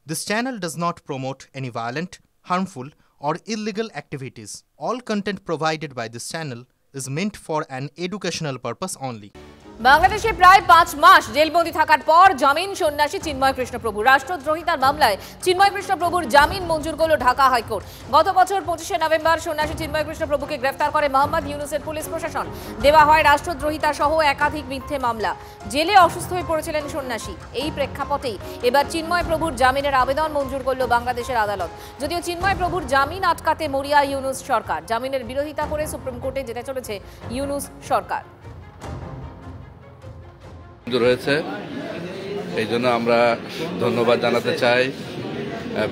This channel does not promote any violent, harmful, or illegal activities. All content provided by this channel is meant for an educational purpose only. বাংলাদেশে প্রায় 5 মাস জেলবন্দি থাকার পর জামিন সন্ন্যাসী চিন্ময় কৃষ্ণ প্রভু। রাষ্ট্রদ্রোহিতার মামলায় চিন্ময় কৃষ্ণ প্রভুর জামিন মঞ্জুর করল ঢাকা হাইকোর্ট। গত বছর 25শে নভেম্বর সন্ন্যাসী চিন্ময় কৃষ্ণ প্রভুকে গ্রেফতার করে মোহাম্মদ ইউনুসের পুলিশ প্রশাসন। দেওয়া হয় রাষ্ট্রদ্রোহিতা সহ একাধিক মিথ্যে মামলা। জেলে অসুস্থ হয়ে পড়েছিলেন সন্ন্যাসী। এই প্রেক্ষাপটেই এবার চিন্ময় প্রভুর জামিনের আবেদন মঞ্জুর করল বাংলাদেশের আদালত। যদিও চিন্ময় প্রভুর জামিন আটকাতে মরিয়া ইউনুস সরকার, জামিনের বিরোধিতা করে সুপ্রিম কোর্টে যেতে চলেছে ইউনুস সরকার। রয়েছে এই জন্য আমরা ধন্যবাদ জানাতে চাই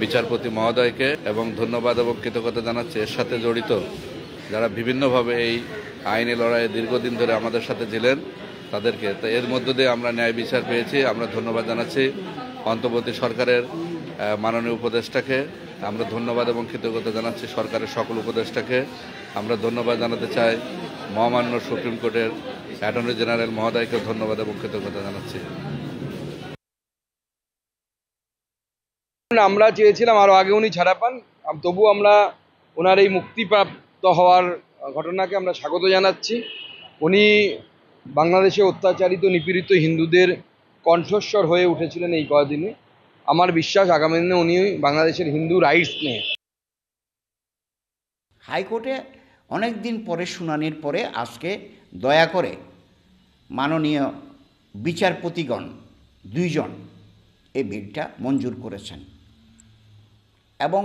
বিচারপতি মহোদয়কে এবং ধন্যবাদ এবং কৃতজ্ঞতা জানাচ্ছি এর সাথে জড়িত যারা বিভিন্নভাবে এই আইনি লড়াইয়ে দীর্ঘদিন ধরে আমাদের সাথে ছিলেন তাদেরকে। তো এর মধ্য দিয়ে আমরা ন্যায় বিচার পেয়েছি। আমরা ধন্যবাদ জানাচ্ছি অন্তর্বর্তী সরকারের মাননীয় উপদেষ্টাকে। আমরা ধন্যবাদ এবং কৃতজ্ঞতা জানাচ্ছি সরকারের সকল উপদেষ্টাকে। আমরা ধন্যবাদ জানাতে চাই মহামান্য সুপ্রিম কোর্টের অ্যাটর্নি জেনারেল মহোদয়কে ধন্যবাদ এবং কৃতজ্ঞতা জানাচ্ছি। আমরা চেয়েছিলাম আরও আগে উনি ছাড়া পান, তবু আমরা ওনার এই মুক্তিপ্রাপ্ত হওয়ার ঘটনাকে আমরা স্বাগত জানাচ্ছি। উনি বাংলাদেশে অত্যাচারিত নিপীড়িত হিন্দুদের কণ্ঠস্বর হয়ে উঠেছিলেন এই কয়দিনে। আমার বিশ্বাস আগামী দিনে উনি বাংলাদেশের হিন্দু রাইটস নিয়ে। হাইকোর্টে অনেক দিন পরে শুনানির পরে আজকে দয়া করে মাননীয় বিচারপতিগণ 2 জন এই বেলটা মঞ্জুর করেছেন। এবং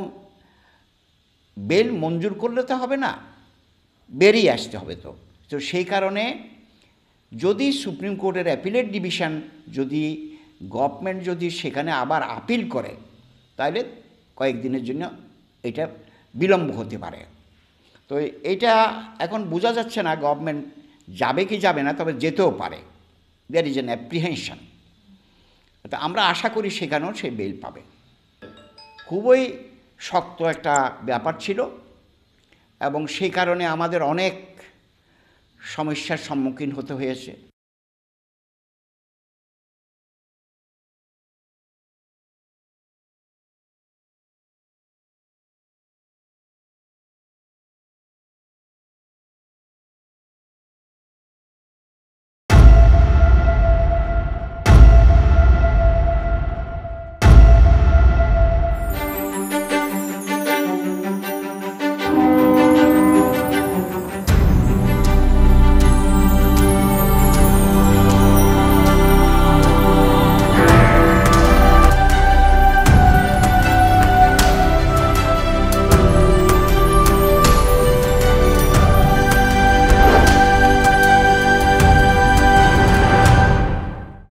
বেল মঞ্জুর করলে তো হবে না, বেরিয়ে আসতে হবে। তো সেই কারণে যদি সুপ্রিম কোর্টের অ্যাপিলেট ডিভিশন যদি গভর্নমেন্ট যদি সেখানে আবার আপিল করে তাহলে কয়েকদিনের জন্য এটা বিলম্ব হতে পারে। তো এটা এখন বোঝা যাচ্ছে না গভর্নমেন্ট যাবে কি যাবে না, তবে যেতেও পারে। There is an apprehension. তো আমরা আশা করি সেখানেও সে বেল পাবে। খুবই শক্ত একটা ব্যাপার ছিল এবং সেই কারণে আমাদের অনেক সমস্যার সম্মুখীন হতে হয়েছে।